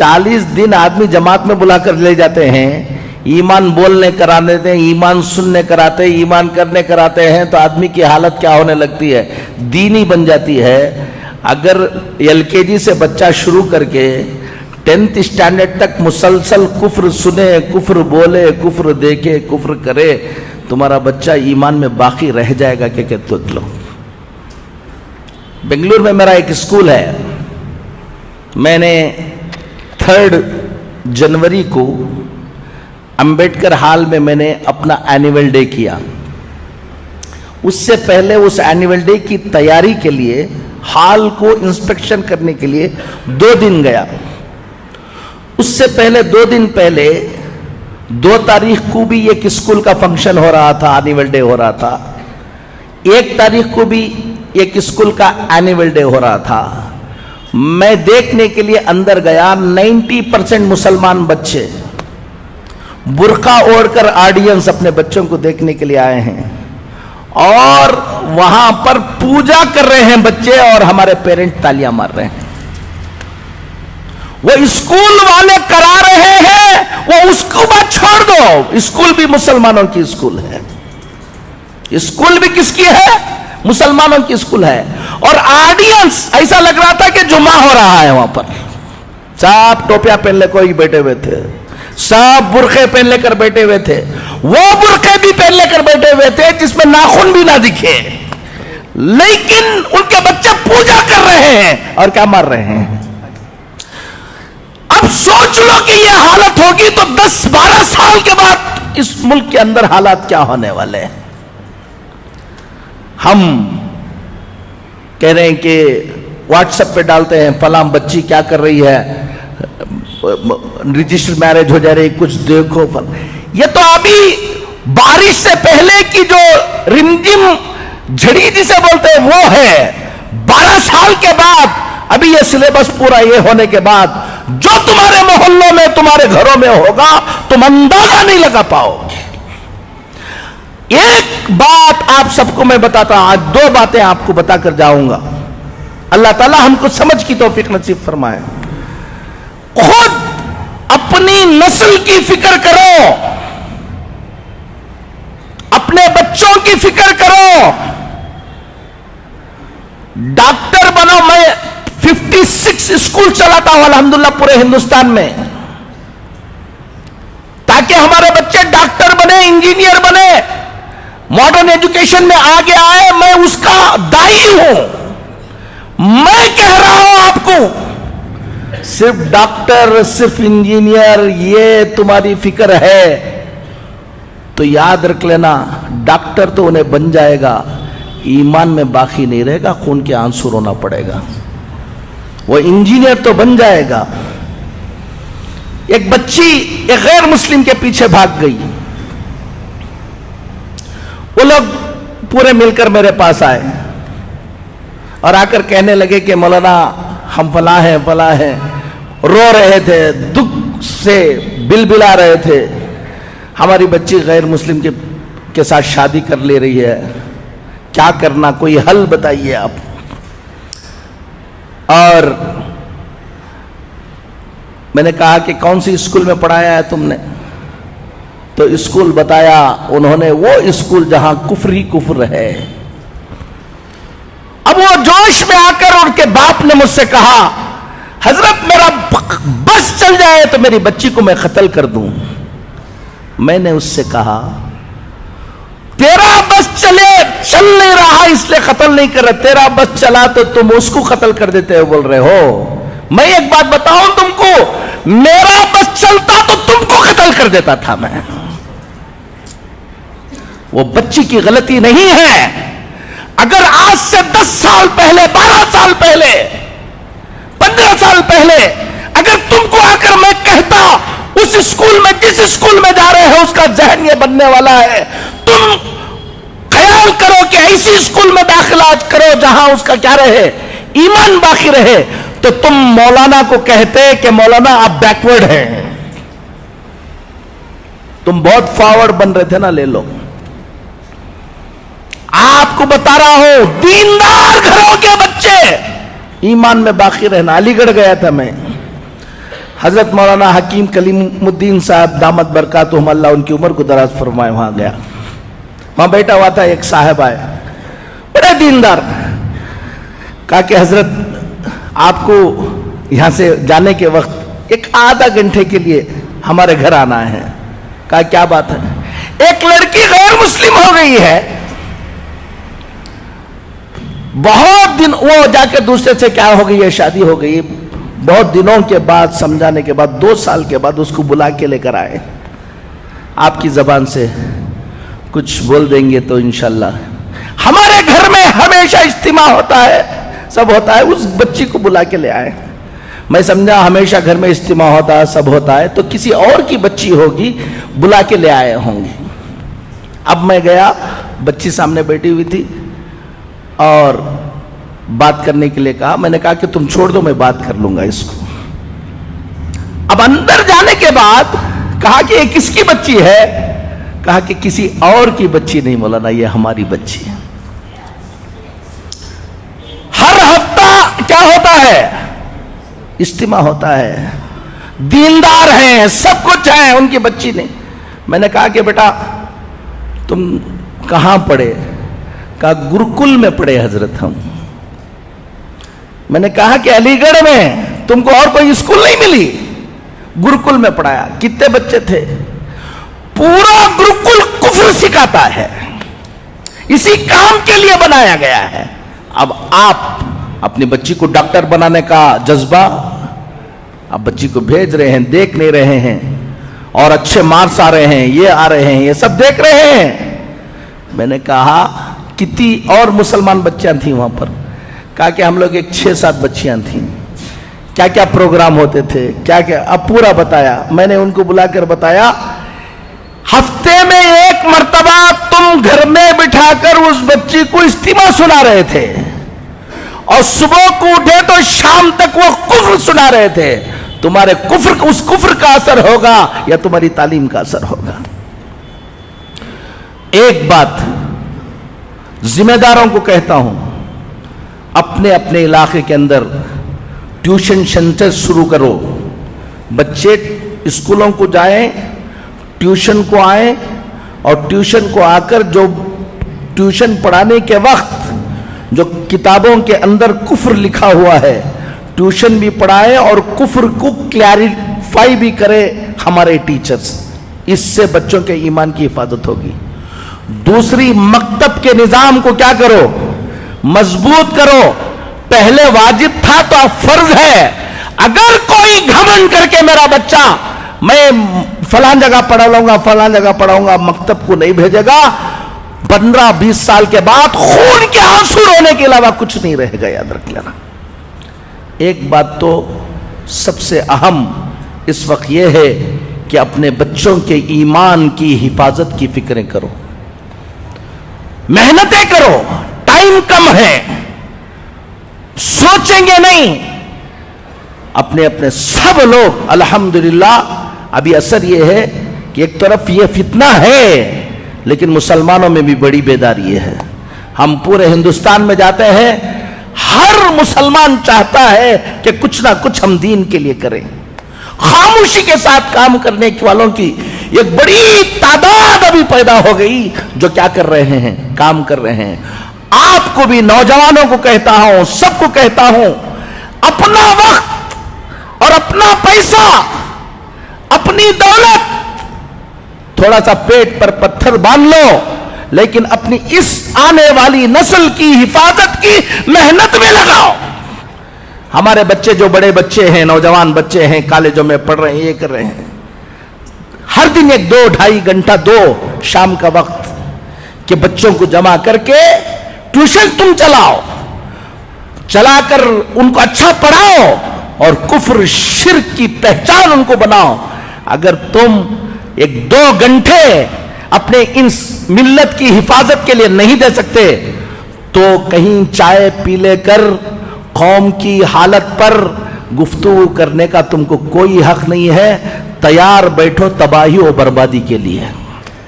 40 दिन आदमी जमात में बुला कर ले जाते हैं, ईमान बोलने करा देते हैं, ईमान सुनने कराते हैं, ईमान करने कराते हैं, तो आदमी की हालत क्या होने लगती है, दीनी बन जाती है। अगर LKG से बच्चा शुरू करके 10th स्टैंडर्ड तक मुसलसल कुफ्र सुने, कुफ्र बोले, कुफ्र देखे, कुफ्र करे, तुम्हारा बच्चा ईमान में बाकी रह जाएगा क्या कहते हो? बेंगलुरु में मेरा एक स्कूल है, मैंने 3 जनवरी को अंबेडकर हॉल में मैंने अपना एनुअल डे किया। उससे पहले उस एनुअल डे की तैयारी के लिए हॉल को इंस्पेक्शन करने के लिए 2 दिन गया। उससे पहले 2 दिन पहले 2 तारीख को भी एक स्कूल का फंक्शन हो रहा था, एनुअल डे हो रहा था। 1 तारीख को भी एक स्कूल का एनुअल डे हो रहा था। मैं देखने के लिए अंदर गया, 90% मुसलमान बच्चे बुर्का ओढ़कर ऑडियंस अपने बच्चों को देखने के लिए आए हैं, और वहां पर पूजा कर रहे हैं बच्चे, और हमारे पेरेंट तालियां मार रहे हैं। वो स्कूल वाले करा रहे हैं, वो उसको बात छोड़ दो, स्कूल भी मुसलमानों की स्कूल है। स्कूल भी किसकी है? मुसलमानों की स्कूल है। और ऑडियंस ऐसा लग रहा था कि जुमा हो रहा है वहां पर। सब टोपियां पहन ले कोई बैठे हुए थे, सब बुरखे पहन लेकर बैठे हुए थे। वो बुरखे भी पहन लेकर बैठे हुए थे जिसमें नाखून भी ना दिखे, लेकिन उनके बच्चे पूजा कर रहे हैं और क्या मार रहे हैं। अब सोच लो कि ये हालत होगी तो 10-12 साल के बाद इस मुल्क के अंदर हालात क्या होने वाले हैं। हम कह रहे हैं कि व्हाट्सएप पे डालते हैं, फलां बच्ची क्या कर रही है, रजिस्टर मैरिज हो जा रही, कुछ देखो। ये तो अभी बारिश से पहले की जो रिमझिम झड़ी जिसे बोलते हैं वो है। 12 साल के बाद अभी ये सिलेबस पूरा ये होने के बाद जो तुम्हारे मोहल्लों में, तुम्हारे घरों में होगा, तुम अंदाजा नहीं लगा पाओगे। एक बात आप सबको मैं बताता हूं, आज 2 बातें आपको बताकर जाऊंगा। अल्लाह ताला हमको समझ की तौफीक नसीब फरमाए। खुद अपनी नस्ल की फिक्र करो, अपने बच्चों की फिक्र करो, डॉक्टर बनो। मैं 56 स्कूल चलाता हूं अल्हम्दुलिल्लाह पूरे हिंदुस्तान में, ताकि हमारे बच्चे डॉक्टर बने, इंजीनियर बने, मॉडर्न एजुकेशन में आगे आए। मैं उसका दाई हूं। मैं कह रहा हूं आपको, सिर्फ डॉक्टर, सिर्फ इंजीनियर ये तुम्हारी फिक्र है तो याद रख लेना, डॉक्टर तो उन्हें बन जाएगा, ईमान में बाकी नहीं रहेगा, खून के आंसू रोना पड़ेगा। वो इंजीनियर तो बन जाएगा। एक बच्ची एक गैर मुस्लिम के पीछे भाग गई। वो लोग पूरे मिलकर मेरे पास आए और आकर कहने लगे कि मौलाना हम फला हैं, फला हैं, रो रहे थे, दुख से बिलबिला रहे थे, हमारी बच्ची गैर मुस्लिम के साथ शादी कर ले रही है, क्या करना, कोई हल बताइए आप। और मैंने कहा कि कौन सी स्कूल में पढ़ाया है तुमने? तो स्कूल बताया उन्होंने, वो स्कूल जहां कुफ्र ही कुफ्र है। अब वो जोश में आकर उनके बाप ने मुझसे कहा, हजरत मेरा बस चल जाए तो मेरी बच्ची को मैं कत्ल कर दूं। मैंने उससे कहा, तेरा बस चल नहीं रहा इसलिए कत्ल नहीं कर रहे, तेरा बस चला तो तुम उसको कत्ल कर देते हो बोल रहे हो। मैं एक बात बताऊं तुमको, मेरा बस चलता तो तुमको कत्ल कर देता था मैं। वो बच्ची की गलती नहीं है। अगर आज से 10 साल पहले, 12 साल पहले, 15 साल पहले अगर तुमको आकर मैं कहता उस स्कूल में, जिस स्कूल में जा रहे हो उसका जहन ये बनने वाला है, तुम ख्याल करो कि ऐसी स्कूल में दाखिला करो जहां उसका क्या रहे, ईमान बाकी रहे, तो तुम मौलाना को कहते कि मौलाना आप बैकवर्ड हैं। तुम बहुत फॉरवर्ड बन रहे थे ना, ले लो। आपको बता रहा हूं, दीनदार घरों के बच्चे ईमान में बाकी रहना। अलीगढ़ गया था मैं, حضرت مولانا حکیم کلیمالدین صاحب دامت برکاتہم اللہ ان کی عمر کو دراز فرمائے، وہاں گیا، وہاں بیٹھا ہوا تھا، ایک صاحب آئے بڑے دیندار، کہا کہ حضرت آپ کو یہاں سے جانے کے وقت ایک آدھا گھنٹے کے لیے ہمارے گھر آنا ہے۔ کہا کیا بات ہے؟ ایک لڑکی غیر مسلم ہو گئی ہے، بہت دن وہ جا کے دوسرے سے کیا ہو گئی ہے، شادی ہو گئی، بہت دنوں کے بعد سمجھانے کے بعد 2 سال کے بعد اس کو بلا کے لے کر آئے، آپ کی زبان سے کچھ بول دیں گے تو انشاءاللہ۔ ہمارے گھر میں ہمیشہ اجتماع ہوتا ہے، سب ہوتا ہے، اس بچی کو بلا کے لے آئے۔ میں سمجھا ہمیشہ گھر میں اجتماع ہوتا ہے، سب ہوتا ہے، تو کسی اور کی بچی ہوگی، بلا کے لے آئے ہوں گے۔ اب میں گیا، بچی سامنے بیٹھی ہوئی تھی اور بات کرنے کے لیے کہا، میں نے کہا کہ تم چھوڑ دو، میں بات کر لوں گا اس کو۔ اب اندر جانے کے بعد کہا کہ یہ کس کی بچی ہے؟ کہا کہ کسی اور کی بچی نہیں مولانا، یہ ہماری بچی ہے۔ ہر ہفتہ کیا ہوتا ہے؟ اجتماع ہوتا ہے، دیندار ہیں، سب کچھ ہیں، ان کی بچی نہیں۔ میں نے کہا کہ بیٹا تم کہاں پڑھے؟ کہا گرکل میں پڑھے حضرت ہم۔ میں نے کہا کہ علی گڑھ میں تم کو اور کوئی اسکول نہیں ملی؟ گرکل میں پڑھایا۔ کتنے بچے تھے؟ پورا گرکل کفر سکھاتا ہے، اسی کام کے لیے بنایا گیا ہے۔ اب آپ اپنی بچی کو ڈاکٹر بنانے کا جذبہ، آپ بچی کو بھیج رہے ہیں، دیکھ نہیں رہے ہیں، اور اچھے مارکس آ رہے ہیں، یہ آ رہے ہیں، یہ سب دیکھ رہے ہیں۔ میں نے کہا کتنی اور مسلمان بچیاں تھیں وہاں پر؟ کہا کہ ہم لوگ ایک 6-7 بچیاں تھیں۔ کیا کیا پروگرام ہوتے تھے، کیا کیا، اب پورا بتایا۔ میں نے ان کو بلا کر بتایا ہفتے میں 1 مرتبہ تم گھر میں بٹھا کر اس بچی کو اجتماع سنا رہے تھے، اور صبح کو اٹھے تو شام تک وہ کفر سنا رہے تھے۔ تمہارے کفر، اس کفر کا اثر ہوگا یا تمہاری تعلیم کا اثر ہوگا؟ ایک بات ذمہ داروں کو کہتا ہوں، اپنے اپنے علاقے کے اندر ٹیوشن سینٹر شروع کرو۔ بچے اسکولوں کو جائیں، ٹیوشن کو آئیں، اور ٹیوشن کو آ کر جو ٹیوشن پڑھانے کے وقت جو کتابوں کے اندر کفر لکھا ہوا ہے، ٹیوشن بھی پڑھائیں اور کفر کو کلیریفائی بھی کرے ہمارے ٹیچرز۔ اس سے بچوں کے ایمان کی حفاظت ہوگی۔ دوسری، مکتب کے نظام کو کیا کرو؟ مضبوط کرو۔ پہلے واجب تھا تو اب فرض ہے۔ اگر کوئی گھمنڈ کر کے میرا بچہ میں فلان جگہ پڑھا لوں گا، فلان جگہ پڑھاؤں گا، مکتب کو نہیں بھیجے گا، 15-20 سال کے بعد خون کے آنسو رونے کے علاوہ کچھ نہیں رہے گا، یاد رکھ لینا۔ ایک بات تو سب سے اہم اس وقت یہ ہے کہ اپنے بچوں کے ایمان کی حفاظت کی فکریں کرو، محنتیں کرو۔ ٹائم کم ہے، سوچیں گے نہیں۔ اپنے اپنے سب لوگ الحمدللہ، ابھی اثر یہ ہے کہ ایک طرف یہ فتنہ ہے، لیکن مسلمانوں میں بھی بڑی بیداری ہے۔ ہم پورے ہندوستان میں جاتے ہیں، ہر مسلمان چاہتا ہے کہ کچھ نہ کچھ ہم دین کے لیے کریں۔ خاموشی کے ساتھ کام کرنے والوں کی ایک بڑی تعداد ابھی پیدا ہو گئی، جو کیا کر رہے ہیں؟ کام کر رہے ہیں۔ آپ کو بھی، نوجوانوں کو کہتا ہوں، سب کو کہتا ہوں، اپنا وقت اور اپنا پیسہ، اپنی دولت، تھوڑا سا پیٹ پر پتھر باندھ لو، لیکن اپنی اس آنے والی نسل کی حفاظت کی محنت میں لگاؤ۔ ہمارے بچے جو بڑے بچے ہیں، نوجوان بچے ہیں، کالجوں میں پڑھ رہے ہیں، یہ کر رہے ہیں، ہر دن 1-2-2.5 گھنٹہ دو شام کا وقت کہ بچوں کو جمع کر کے ٹیوشن تم چلاؤ، چلا کر ان کو اچھا پڑھاؤ اور کفر شرک کی پہچان ان کو بناؤ۔ اگر تم 1-2 گھنٹے اپنے ان ملت کی حفاظت کے لیے نہیں دے سکتے تو کہیں چائے پی لے کر قوم کی حالت پر گفتگو کرنے کا تم کو کوئی حق نہیں ہے۔ تیار بیٹھو تباہی و بربادی کے لیے۔